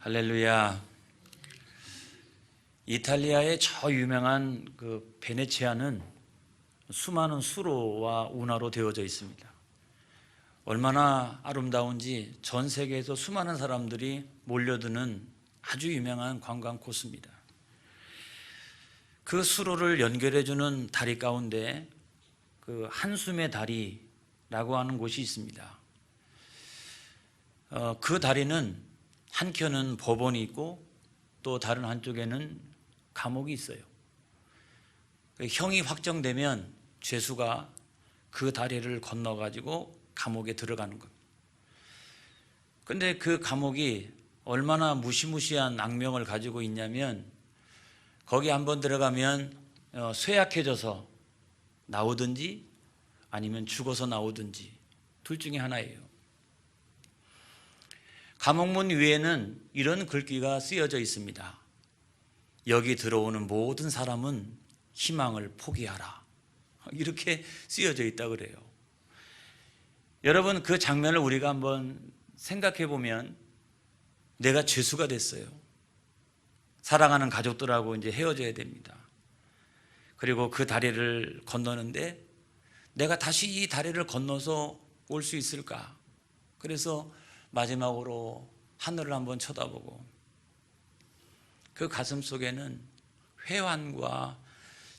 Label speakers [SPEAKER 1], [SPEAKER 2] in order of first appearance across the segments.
[SPEAKER 1] 할렐루야. 이탈리아의 저 유명한 그 베네치아는 수많은 수로와 운하로 되어져 있습니다. 얼마나 아름다운지 전 세계에서 수많은 사람들이 몰려드는 아주 유명한 관광 코스입니다. 그 수로를 연결해주는 다리 가운데 그 한숨의 다리라고 하는 곳이 있습니다. 그 다리는 한켠은 법원이 있고 또 다른 한쪽에는 감옥이 있어요. 형이 확정되면 죄수가 그 다리를 건너가지고 감옥에 들어가는 겁니다. 그런데 그 감옥이 얼마나 무시무시한 악명을 가지고 있냐면 거기 한번 들어가면 쇠약해져서 나오든지 아니면 죽어서 나오든지 둘 중에 하나예요. 감옥문 위에는 이런 글귀가 쓰여져 있습니다. 여기 들어오는 모든 사람은 희망을 포기하라. 이렇게 쓰여져 있다 그래요. 여러분, 그 장면을 우리가 한번 생각해 보면 내가 죄수가 됐어요. 사랑하는 가족들하고 이제 헤어져야 됩니다. 그리고 그 다리를 건너는데 내가 다시 이 다리를 건너서 올 수 있을까? 그래서 마지막으로 하늘을 한번 쳐다보고 그 가슴 속에는 회환과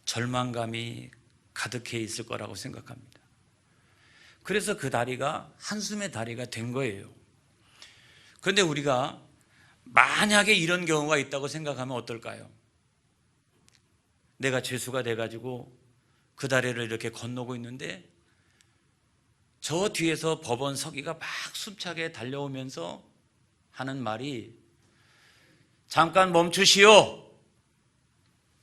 [SPEAKER 1] 절망감이 가득해 있을 거라고 생각합니다. 그래서 그 다리가 한숨의 다리가 된 거예요. 그런데 우리가 만약에 이런 경우가 있다고 생각하면 어떨까요? 내가 죄수가 돼가지고 그 다리를 이렇게 건너고 있는데 저 뒤에서 법원 서기가 막 숨차게 달려오면서 하는 말이 잠깐 멈추시오.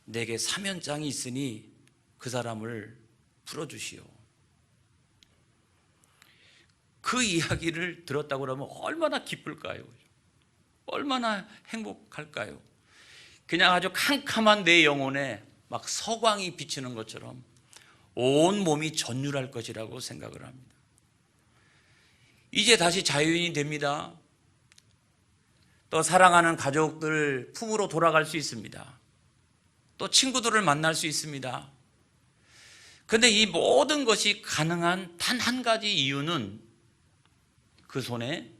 [SPEAKER 1] 내게 사면장이 있으니 그 사람을 풀어주시오. 그 이야기를 들었다고 그러면 얼마나 기쁠까요? 얼마나 행복할까요? 그냥 아주 캄캄한 내 영혼에 막 서광이 비치는 것처럼 온 몸이 전율할 것이라고 생각을 합니다. 이제 다시 자유인이 됩니다. 또 사랑하는 가족들 품으로 돌아갈 수 있습니다. 또 친구들을 만날 수 있습니다. 그런데 이 모든 것이 가능한 단 한 가지 이유는 그 손에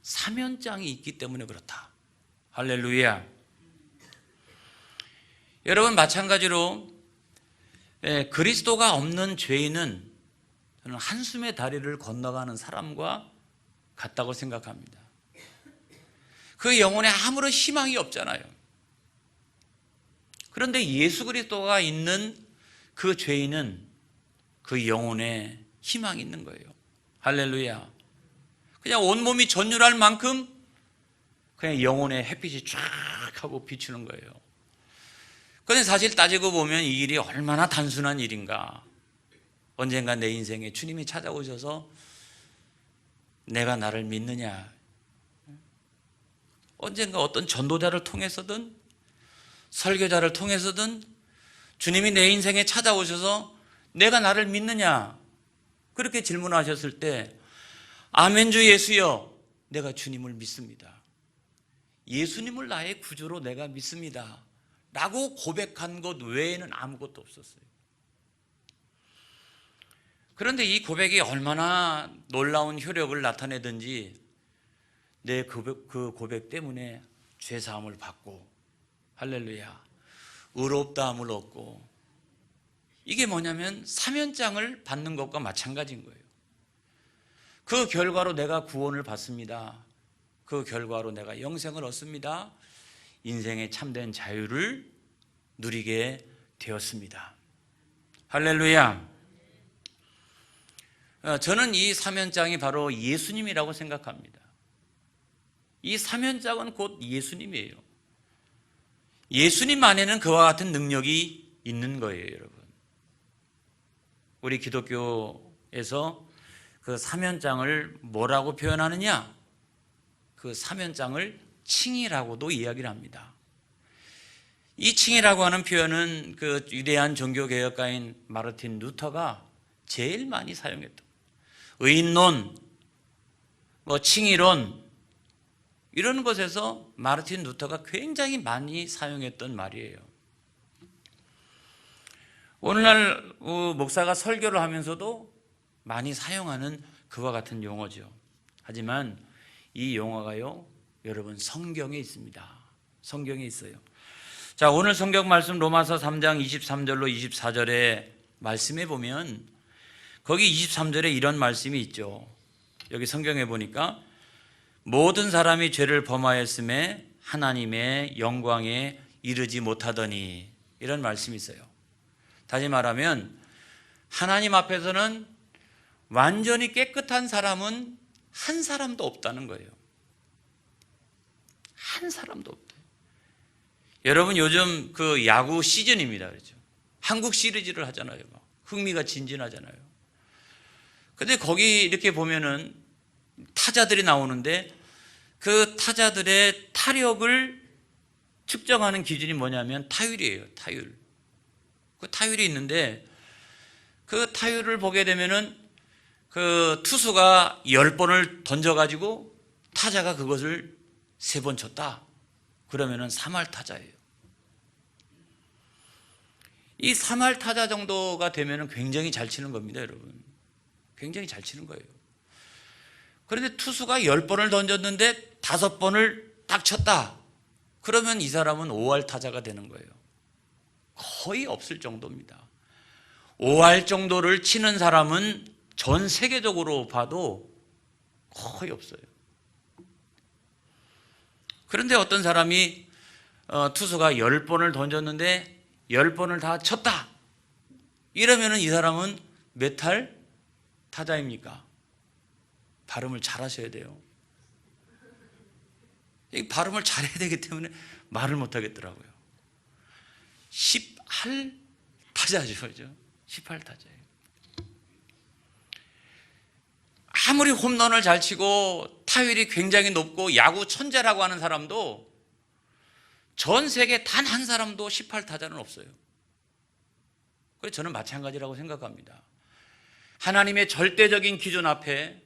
[SPEAKER 1] 사면장이 있기 때문에 그렇다. 할렐루야. 여러분, 마찬가지로 그리스도가 없는 죄인은 저는 한숨의 다리를 건너가는 사람과 같다고 생각합니다. 그 영혼에 아무런 희망이 없잖아요. 그런데 예수 그리스도가 있는 그 죄인은 그 영혼에 희망이 있는 거예요. 할렐루야. 그냥 온몸이 전율할 만큼 그냥 영혼에 햇빛이 쫙 하고 비추는 거예요. 그런데 사실 따지고 보면 이 일이 얼마나 단순한 일인가. 언젠가 내 인생에 주님이 찾아오셔서 내가 나를 믿느냐, 언젠가 어떤 전도자를 통해서든 설교자를 통해서든 주님이 내 인생에 찾아오셔서 내가 나를 믿느냐 그렇게 질문하셨을 때 아멘 주 예수여, 내가 주님을 믿습니다. 예수님을 나의 구주로 내가 믿습니다 라고 고백한 것 외에는 아무것도 없었어요. 그런데 이 고백이 얼마나 놀라운 효력을 나타내든지 내 그 고백 때문에 죄사함을 받고, 할렐루야, 의롭다함을 얻고, 이게 뭐냐면 사면장을 받는 것과 마찬가지인 거예요. 그 결과로 내가 구원을 받습니다. 그 결과로 내가 영생을 얻습니다. 인생의 참된 자유를 누리게 되었습니다. 할렐루야. 저는 이 사면장이 바로 예수님이라고 생각합니다. 이 사면장은 곧 예수님이에요. 예수님 안에는 그와 같은 능력이 있는 거예요, 여러분. 우리 기독교에서 그 사면장을 뭐라고 표현하느냐? 그 사면장을 칭이라고도 이야기를 합니다. 이 칭이라고 하는 표현은 그 위대한 종교개혁가인 마르틴 루터가 제일 많이 사용했던 의인론, 칭의론, 이런 것에서 마르틴 루터가 굉장히 많이 사용했던 말이에요. 오늘날 목사가 설교를 하면서도 많이 사용하는 그와 같은 용어죠. 하지만 이 용어가요, 여러분 성경에 있습니다. 성경에 있어요. 자, 오늘 성경 말씀 로마서 3장 23절로 24절의 말씀에 보면 거기 23절에 이런 말씀이 있죠. 여기 성경에 보니까 모든 사람이 죄를 범하였음에 하나님의 영광에 이르지 못하더니, 이런 말씀이 있어요. 다시 말하면 하나님 앞에서는 완전히 깨끗한 사람은 한 사람도 없다는 거예요. 한 사람도 없다. 여러분 요즘 그 야구 시즌입니다. 그렇죠? 한국 시리즈를 하잖아요. 흥미가 진진하잖아요. 근데 거기 이렇게 보면은 타자들이 나오는데 그 타자들의 타력을 측정하는 기준이 뭐냐면 타율이에요. 타율. 그 타율이 있는데 그 타율을 보게 되면은 그 투수가 10번을 던져가지고 타자가 그것을 3번 쳤다. 그러면은 3할 타자예요. 이 3할 타자 정도가 되면은 굉장히 잘 치는 겁니다, 여러분. 굉장히 잘 치는 거예요. 그런데 투수가 10번을 던졌는데 5번을 딱 쳤다. 그러면 이 사람은 5할 타자가 되는 거예요. 거의 없을 정도입니다. 5할 정도를 치는 사람은 전 세계적으로 봐도 거의 없어요. 그런데 어떤 사람이 투수가 10번을 던졌는데 10번을 다 쳤다. 이러면 이 사람은 몇 할 타자입니까? 발음을 잘 하셔야 돼요. 이 발음을 잘해야 되기 때문에 말을 못 하겠더라고요. 10할 타자죠. 그죠? 10할 타자예요. 아무리 홈런을 잘 치고 타율이 굉장히 높고 야구 천재라고 하는 사람도 전 세계 단 한 사람도 10할 타자는 없어요. 그래서 저는 마찬가지라고 생각합니다. 하나님의 절대적인 기준 앞에,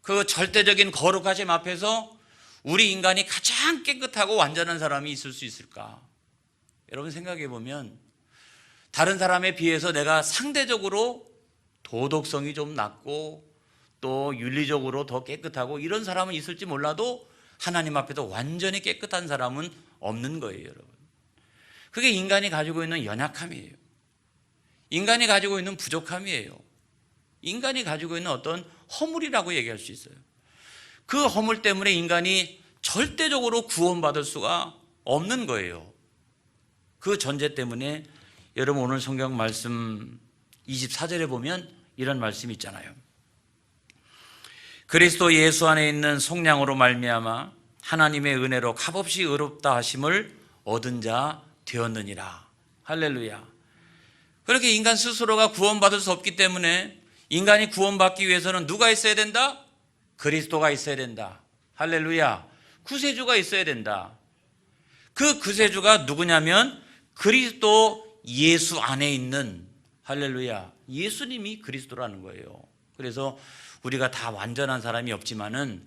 [SPEAKER 1] 그 절대적인 거룩하심 앞에서 우리 인간이 가장 깨끗하고 완전한 사람이 있을 수 있을까? 여러분 생각해 보면 다른 사람에 비해서 내가 상대적으로 도덕성이 좀 낮고 또 윤리적으로 더 깨끗하고 이런 사람은 있을지 몰라도 하나님 앞에서 완전히 깨끗한 사람은 없는 거예요, 여러분. 그게 인간이 가지고 있는 연약함이에요. 인간이 가지고 있는 부족함이에요. 인간이 가지고 있는 어떤 허물이라고 얘기할 수 있어요. 그 허물 때문에 인간이 절대적으로 구원받을 수가 없는 거예요. 그 전제 때문에 여러분 오늘 성경 말씀 24절에 보면 이런 말씀이 있잖아요. 그리스도 예수 안에 있는 속량으로 말미암아 하나님의 은혜로 값없이 의롭다 하심을 얻은 자 되었느니라. 할렐루야. 그렇게 인간 스스로가 구원받을 수 없기 때문에 인간이 구원받기 위해서는 누가 있어야 된다? 그리스도가 있어야 된다. 할렐루야. 구세주가 있어야 된다. 그 구세주가 누구냐면 그리스도 예수 안에 있는, 할렐루야, 예수님이 그리스도라는 거예요. 그래서 우리가 다 완전한 사람이 없지만은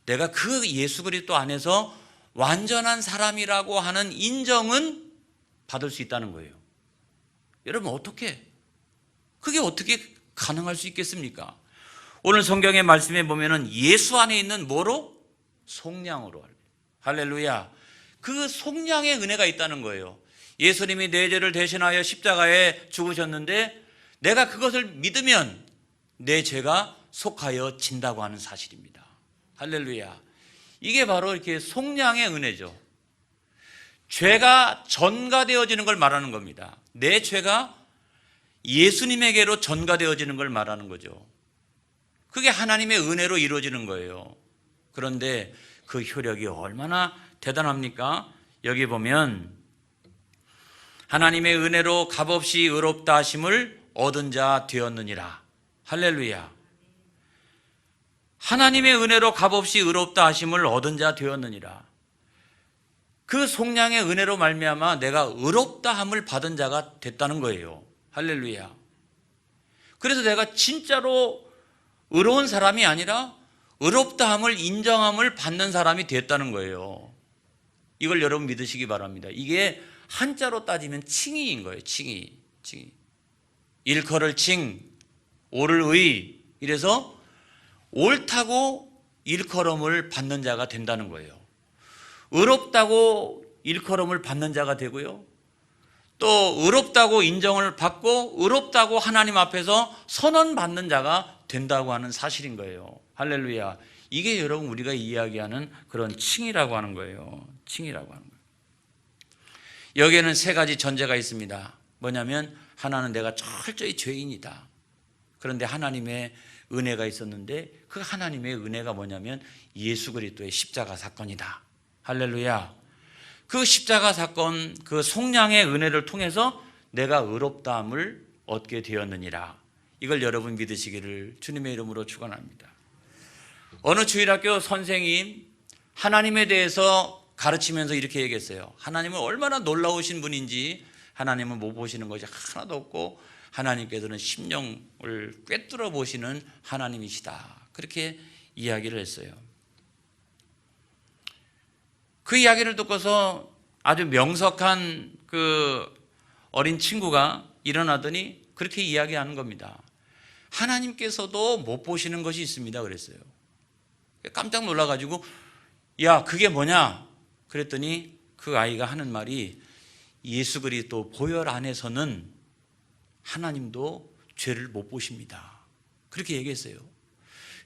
[SPEAKER 1] 내가 그 예수 그리스도 안에서 완전한 사람이라고 하는 인정은 받을 수 있다는 거예요. 여러분 그게 어떻게 가능할 수 있겠습니까? 오늘 성경의 말씀에 보면은 예수 안에 있는 뭐로? 속량으로. 할렐루야. 그 속량의 은혜가 있다는 거예요. 예수님이 내 죄를 대신하여 십자가에 죽으셨는데 내가 그것을 믿으면 내 죄가 속하여 진다고 하는 사실입니다. 할렐루야. 이게 바로 이렇게 속량의 은혜죠. 죄가 전가되어지는 걸 말하는 겁니다. 내 죄가 예수님에게로 전가되어지는 걸 말하는 거죠. 그게 하나님의 은혜로 이루어지는 거예요. 그런데 그 효력이 얼마나 대단합니까? 여기 보면 하나님의 은혜로 값없이 의롭다 하심을 얻은 자 되었느니라. 할렐루야. 하나님의 은혜로 값없이 의롭다 하심을 얻은 자 되었느니라. 그 속량의 은혜로 말미암아 내가 의롭다 함을 받은 자가 됐다는 거예요. 할렐루야. 그래서 내가 진짜로 의로운 사람이 아니라 의롭다함을 인정함을 받는 사람이 됐다는 거예요. 이걸 여러분 믿으시기 바랍니다. 이게 한자로 따지면 칭의인 거예요. 칭의. 일컬을 칭, 옳을 의. 이래서 옳다고 일컬음을 받는 자가 된다는 거예요. 의롭다고 일컬음을 받는 자가 되고요. 또 의롭다고 인정을 받고 의롭다고 하나님 앞에서 선언받는 자가 된다고 하는 사실인 거예요. 할렐루야. 이게 여러분 우리가 이야기하는 그런 칭이라고 하는 거예요. 칭이라고 하는 거예요. 여기에는 세 가지 전제가 있습니다. 뭐냐면 하나는 내가 철저히 죄인이다. 그런데 하나님의 은혜가 있었는데 그 하나님의 은혜가 뭐냐면 예수 그리스도의 십자가 사건이다. 할렐루야. 그 십자가 사건, 그 속량의 은혜를 통해서 내가 의롭다함을 얻게 되었느니라. 이걸 여러분 믿으시기를 주님의 이름으로 축원합니다. 어느 주일학교 선생님 하나님에 대해서 가르치면서 이렇게 얘기했어요. 하나님은 얼마나 놀라우신 분인지 하나님은 못 보시는 것이 하나도 없고 하나님께서는 심령을 꿰뚫어 보시는 하나님이시다. 그렇게 이야기를 했어요. 그 이야기를 듣고서 아주 명석한 그 어린 친구가 일어나더니 그렇게 이야기하는 겁니다. 하나님께서도 못 보시는 것이 있습니다. 그랬어요. 깜짝 놀라가지고 야 그게 뭐냐? 그랬더니 그 아이가 하는 말이 예수 그리스도 보혈 안에서는 하나님도 죄를 못 보십니다. 그렇게 얘기했어요.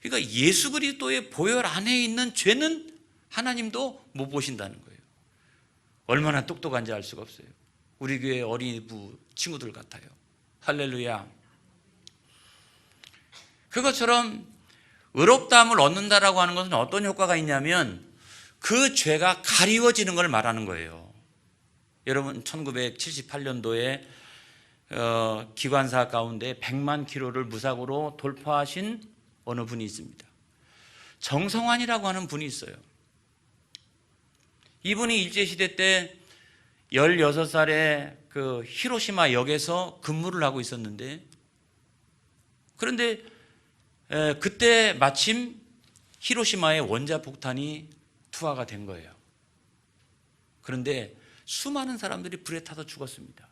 [SPEAKER 1] 그러니까 예수 그리스도의 보혈 안에 있는 죄는 하나님도 못 보신다는 거예요. 얼마나 똑똑한지 알 수가 없어요. 우리 교회 어린이부 친구들 같아요. 할렐루야. 그것처럼 의롭다함을 얻는다라고 하는 것은 어떤 효과가 있냐면 그 죄가 가리워지는 걸 말하는 거예요. 여러분 1978년도에 기관사 가운데 100만 킬로를 무사고로 돌파하신 어느 분이 있습니다. 정성환이라고 하는 분이 있어요. 이분이 일제시대 때 16살에 그 히로시마 역에서 근무를 하고 있었는데 그런데 그때 마침 히로시마의 원자폭탄이 투하가 된 거예요. 그런데 수많은 사람들이 불에 타서 죽었습니다.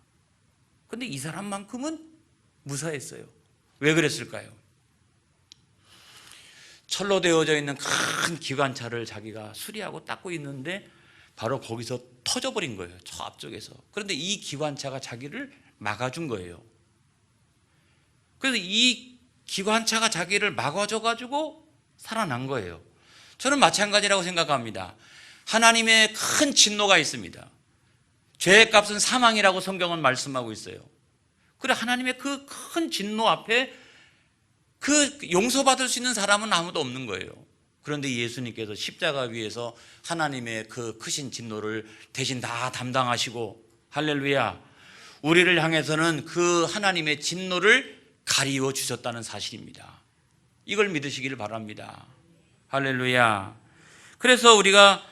[SPEAKER 1] 그런데 이 사람만큼은 무사했어요. 왜 그랬을까요? 철로 되어져 있는 큰 기관차를 자기가 수리하고 닦고 있는데 바로 거기서 터져버린 거예요. 저 앞쪽에서. 그런데 이 기관차가 자기를 막아준 거예요. 그래서 이 기관차가 자기를 막아줘가지고 살아난 거예요. 저는 마찬가지라고 생각합니다. 하나님의 큰 진노가 있습니다. 죄의 값은 사망이라고 성경은 말씀하고 있어요. 그래 하나님의 그 큰 진노 앞에 그 용서받을 수 있는 사람은 아무도 없는 거예요. 그런데 예수님께서 십자가 위에서 하나님의 그 크신 진노를 대신 다 담당하시고 할렐루야 우리를 향해서는 그 하나님의 진노를 가리워 주셨다는 사실입니다. 이걸 믿으시기를 바랍니다. 할렐루야. 그래서 우리가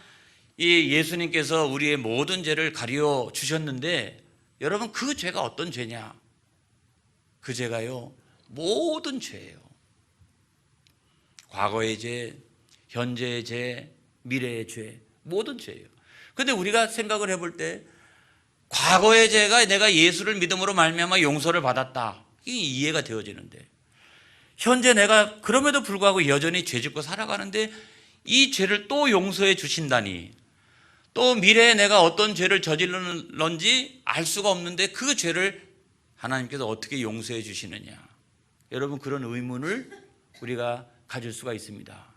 [SPEAKER 1] 이 예수님께서 우리의 모든 죄를 가리워 주셨는데 여러분 그 죄가 어떤 죄냐? 그 죄가요 모든 죄예요. 과거의 죄, 현재의 죄, 미래의 죄, 모든 죄예요. 그런데 우리가 생각을 해볼 때 과거의 죄가 내가 예수를 믿음으로 말미암아 용서를 받았다. 이게 이해가 되어지는데 현재 내가 그럼에도 불구하고 여전히 죄짓고 살아가는데 이 죄를 또 용서해 주신다니 또 미래에 내가 어떤 죄를 저질렀는지 알 수가 없는데 그 죄를 하나님께서 어떻게 용서해 주시느냐. 여러분 그런 의문을 우리가 가질 수가 있습니다.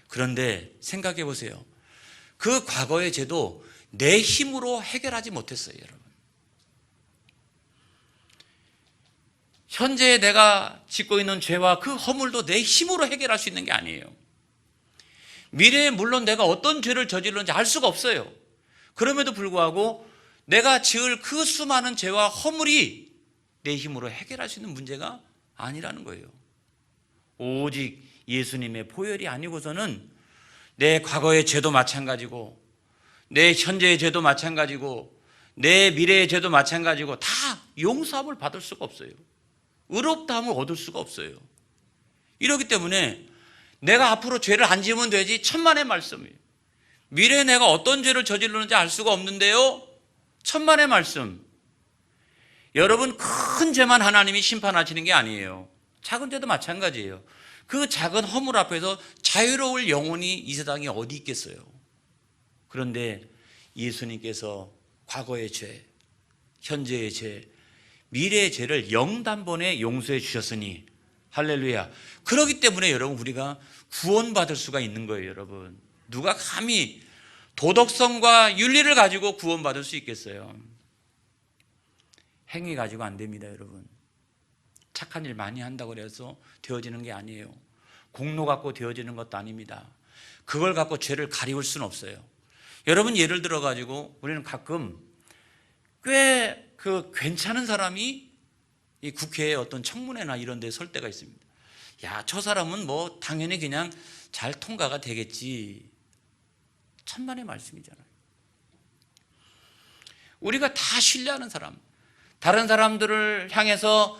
[SPEAKER 1] 그런데 생각해 보세요. 그 과거의 죄도 내 힘으로 해결하지 못했어요. 여러분 현재 내가 짓고 있는 죄와 그 허물도 내 힘으로 해결할 수 있는 게 아니에요. 미래에 물론 내가 어떤 죄를 저질렀는지 알 수가 없어요. 그럼에도 불구하고 내가 지을 그 수많은 죄와 허물이 내 힘으로 해결할 수 있는 문제가 아니라는 거예요. 오직 예수님의 보혈이 아니고서는 내 과거의 죄도 마찬가지고 내 현재의 죄도 마찬가지고 내 미래의 죄도 마찬가지고 다 용서함을 받을 수가 없어요. 의롭다함을 얻을 수가 없어요. 이렇기 때문에 내가 앞으로 죄를 안 지으면 되지. 천만의 말씀이에요. 미래에 내가 어떤 죄를 저지르는지 알 수가 없는데요, 천만의 말씀. 여러분, 큰 죄만 하나님이 심판하시는 게 아니에요. 작은 죄도 마찬가지예요. 그 작은 허물 앞에서 자유로울 영혼이 이 세상에 어디 있겠어요. 그런데 예수님께서 과거의 죄, 현재의 죄, 미래의 죄를 영단번에 용서해 주셨으니 할렐루야. 그렇기 때문에 여러분, 우리가 구원받을 수가 있는 거예요. 여러분, 누가 감히 도덕성과 윤리를 가지고 구원받을 수 있겠어요? 행위 가지고 안 됩니다. 여러분, 착한 일 많이 한다고 해서 되어지는 게 아니에요. 공로 갖고 되어지는 것도 아닙니다. 그걸 갖고 죄를 가리울 수는 없어요. 여러분, 예를 들어 가지고 우리는 가끔 꽤 괜찮은 사람이 이 국회에 어떤 청문회나 이런 데 설 때가 있습니다. 야, 저 사람은 뭐 당연히 그냥 잘 통과가 되겠지. 천만의 말씀이잖아요. 우리가 다 신뢰하는 사람, 다른 사람들을 향해서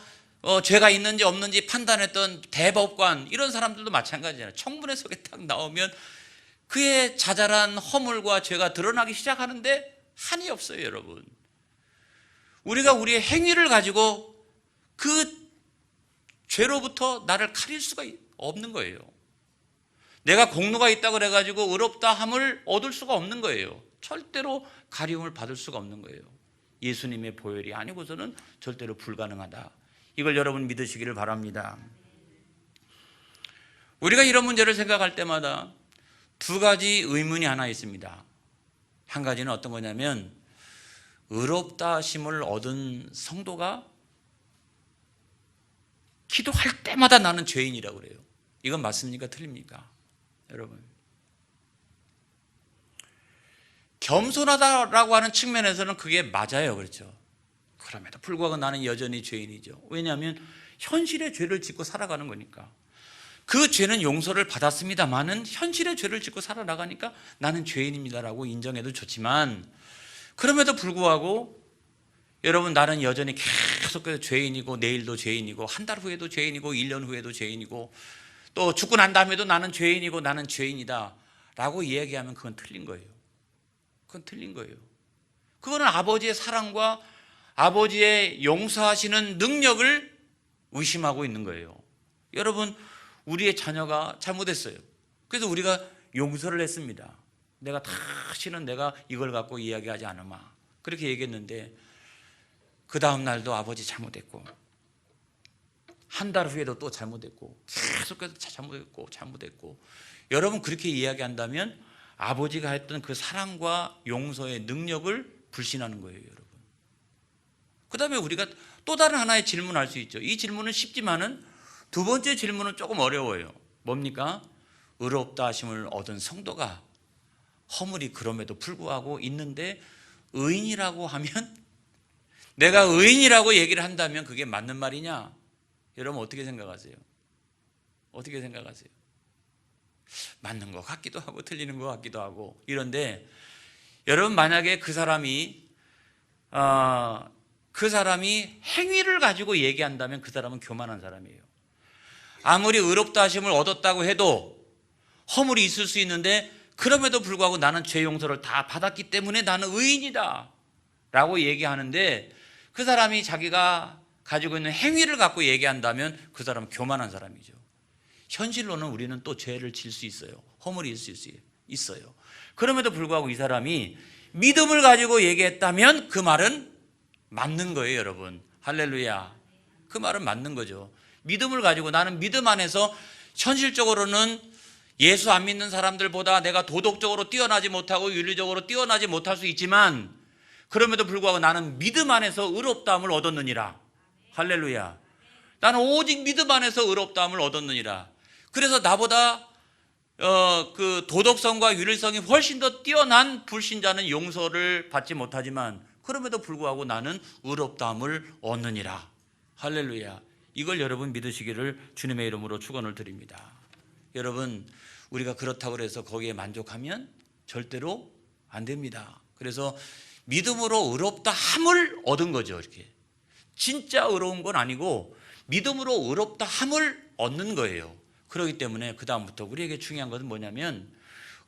[SPEAKER 1] 죄가 있는지 없는지 판단했던 대법관, 이런 사람들도 마찬가지잖아요. 청문회 속에 딱 나오면 그의 자잘한 허물과 죄가 드러나기 시작하는데 한이 없어요. 여러분, 우리가 우리의 행위를 가지고 그 죄로부터 나를 가릴 수가 없는 거예요. 내가 공로가 있다고 그래가지고 의롭다 함을 얻을 수가 없는 거예요. 절대로 가리움을 받을 수가 없는 거예요. 예수님의 보혈이 아니고서는 절대로 불가능하다. 이걸 여러분 믿으시기를 바랍니다. 우리가 이런 문제를 생각할 때마다 두 가지 의문이 하나 있습니다. 한 가지는 어떤 거냐면, 의롭다 하심을 얻은 성도가 기도할 때마다 나는 죄인이라고 그래요. 이건 맞습니까? 틀립니까? 여러분, 겸손하다라고 하는 측면에서는 그게 맞아요. 그렇죠? 그럼에도 불구하고 나는 여전히 죄인이죠. 왜냐하면 현실의 죄를 짓고 살아가는 거니까. 그 죄는 용서를 받았습니다만은 현실의 죄를 짓고 살아나가니까 나는 죄인입니다라고 인정해도 좋지만, 그럼에도 불구하고 여러분, 나는 여전히 계속해서 죄인이고, 내일도 죄인이고, 한 달 후에도 죄인이고, 1년 후에도 죄인이고, 또 죽고 난 다음에도 나는 죄인이고 나는 죄인이다 라고 이야기하면 그건 틀린 거예요. 그건 틀린 거예요. 그거는 아버지의 사랑과 아버지의 용서하시는 능력을 의심하고 있는 거예요. 여러분, 우리의 자녀가 잘못했어요. 그래서 우리가 용서를 했습니다. 내가 다시는 내가 이걸 갖고 이야기하지 않으마, 그렇게 얘기했는데 그 다음 날도 아버지 잘못했고, 한 달 후에도 또 잘못했고, 계속해서 잘못했고. 여러분, 그렇게 이야기한다면 아버지가 했던 그 사랑과 용서의 능력을 불신하는 거예요. 여러분, 그 다음에 우리가 또 다른 하나의 질문을 할 수 있죠. 이 질문은 쉽지만은 두 번째 질문은 조금 어려워요. 뭡니까? 의롭다 하심을 얻은 성도가 허물이 그럼에도 불구하고 있는데 의인이라고 하면, 내가 의인이라고 얘기를 한다면 그게 맞는 말이냐? 여러분, 어떻게 생각하세요? 어떻게 생각하세요? 맞는 것 같기도 하고 틀리는 것 같기도 하고 이런데, 여러분, 만약에 그 사람이 행위를 가지고 얘기한다면 그 사람은 교만한 사람이에요. 아무리 의롭다 하심을 얻었다고 해도 허물이 있을 수 있는데, 그럼에도 불구하고 나는 죄 용서를 다 받았기 때문에 나는 의인이다 라고 얘기하는데, 그 사람이 자기가 가지고 있는 행위를 갖고 얘기한다면 그 사람은 교만한 사람이죠. 현실로는 우리는 또 죄를 질 수 있어요. 허물이 있을 수 있어요. 그럼에도 불구하고 이 사람이 믿음을 가지고 얘기했다면 그 말은 맞는 거예요. 여러분, 할렐루야. 그 말은 맞는 거죠. 믿음을 가지고, 나는 믿음 안에서 현실적으로는 예수 안 믿는 사람들보다 내가 도덕적으로 뛰어나지 못하고 윤리적으로 뛰어나지 못할 수 있지만, 그럼에도 불구하고 나는 믿음 안에서 의롭다함을 얻었느니라. 할렐루야. 나는 오직 믿음 안에서 의롭다함을 얻었느니라. 그래서 나보다 그 도덕성과 윤리성이 훨씬 더 뛰어난 불신자는 용서를 받지 못하지만, 그럼에도 불구하고 나는 의롭다함을 얻느니라. 할렐루야. 이걸 여러분 믿으시기를 주님의 이름으로 축원을 드립니다. 여러분, 우리가 그렇다고 해서 거기에 만족하면 절대로 안 됩니다. 그래서 믿음으로 의롭다 함을 얻은 거죠. 이렇게 진짜 의로운 건 아니고 믿음으로 의롭다 함을 얻는 거예요. 그렇기 때문에 그 다음부터 우리에게 중요한 것은 뭐냐면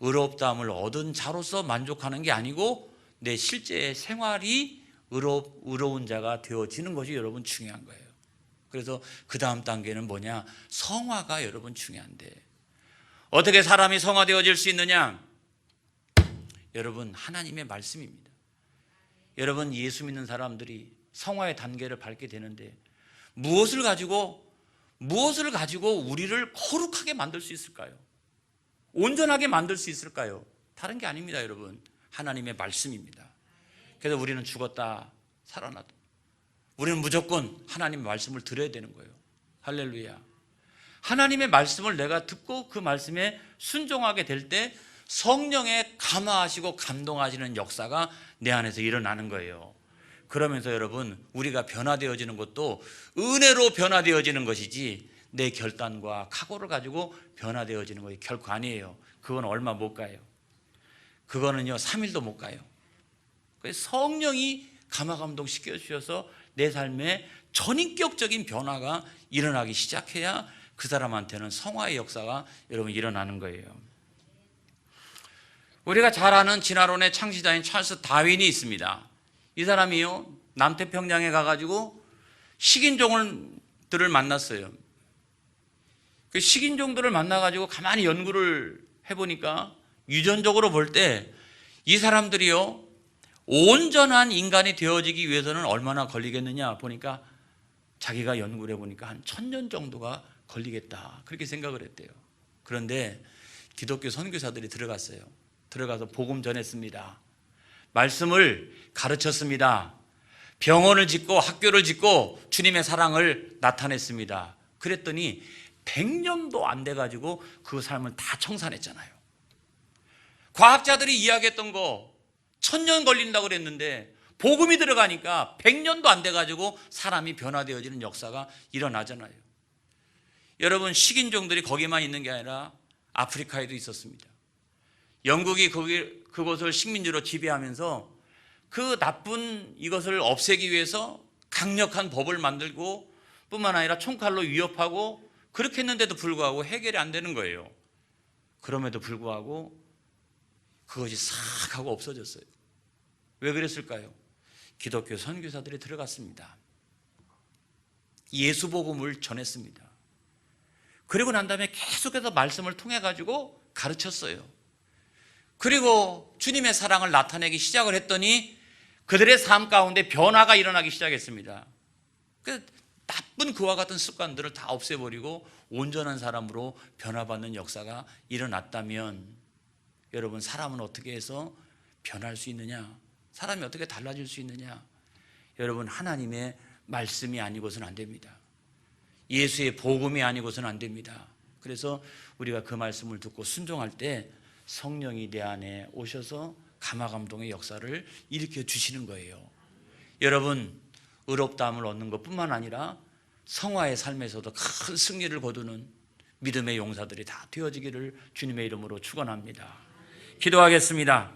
[SPEAKER 1] 의롭다함을 얻은 자로서 만족하는 게 아니고 내 실제 생활이 의로운 자가 되어지는 것이 여러분 중요한 거예요. 그래서 그 다음 단계는 뭐냐? 성화가 여러분 중요한데, 어떻게 사람이 성화되어질 수 있느냐? 여러분, 하나님의 말씀입니다. 여러분, 예수 믿는 사람들이 성화의 단계를 밟게 되는데 무엇을 가지고 우리를 거룩하게 만들 수 있을까요? 온전하게 만들 수 있을까요? 다른 게 아닙니다, 여러분. 하나님의 말씀입니다. 그래서 우리는 죽었다 살아나도 우리는 무조건 하나님의 말씀을 들어야 되는 거예요. 할렐루야. 하나님의 말씀을 내가 듣고 그 말씀에 순종하게 될 때 성령의 감화하시고 감동하시는 역사가 내 안에서 일어나는 거예요. 그러면서 여러분, 우리가 변화되어지는 것도 은혜로 변화되어지는 것이지 내 결단과 각오를 가지고 변화되어지는 것이 결코 아니에요. 그건 얼마 못 가요. 그거는요 3일도 못 가요. 성령이 감화감동 시켜주셔서 내 삶에 전인격적인 변화가 일어나기 시작해야 그 사람한테는 성화의 역사가 여러분 일어나는 거예요. 우리가 잘 아는 진화론의 창시자인 찰스 다윈이 있습니다. 이 사람이요 남태평양에 가가지고 식인종들을 만났어요. 그 식인종들을 만나가지고 가만히 연구를 해보니까 유전적으로 볼 때 이 사람들이요 온전한 인간이 되어지기 위해서는 얼마나 걸리겠느냐 보니까 자기가 연구를 해보니까 한 1000년 정도가 걸리겠다 그렇게 생각을 했대요. 그런데 기독교 선교사들이 들어가서 복음 전했습니다. 말씀을 가르쳤습니다. 병원을 짓고 학교를 짓고 주님의 사랑을 나타냈습니다. 그랬더니 100년도 안 돼가지고 그 삶을 다 청산했잖아요. 과학자들이 이야기했던 거 1000년 걸린다고 그랬는데 복음이 들어가니까 100년도 안 돼가지고 사람이 변화되어지는 역사가 일어나잖아요. 여러분, 식인종들이 거기만 있는 게 아니라 아프리카에도 있었습니다. 영국이 그곳을 식민지로 지배하면서 그 나쁜 이것을 없애기 위해서 강력한 법을 만들고 뿐만 아니라 총칼로 위협하고 그렇게 했는데도 불구하고 해결이 안 되는 거예요. 그럼에도 불구하고 그것이 싹 하고 없어졌어요. 왜 그랬을까요? 기독교 선교사들이 들어갔습니다. 예수 복음을 전했습니다. 그리고 난 다음에 계속해서 말씀을 통해 가지고 가르쳤어요. 그리고 주님의 사랑을 나타내기 시작을 했더니 그들의 삶 가운데 변화가 일어나기 시작했습니다. 나쁜 그와 같은 습관들을 다 없애버리고 온전한 사람으로 변화받는 역사가 일어났다면 여러분, 사람은 어떻게 해서 변할 수 있느냐? 사람이 어떻게 달라질 수 있느냐? 여러분, 하나님의 말씀이 아니고서는 안 됩니다. 예수의 복음이 아니고서는 안 됩니다. 그래서 우리가 그 말씀을 듣고 순종할 때 성령이 내 안에 오셔서 감화감동의 역사를 일으켜 주시는 거예요. 여러분, 의롭다함을 얻는 것뿐만 아니라 성화의 삶에서도 큰 승리를 거두는 믿음의 용사들이 다 되어지기를 주님의 이름으로 축원합니다. 기도하겠습니다.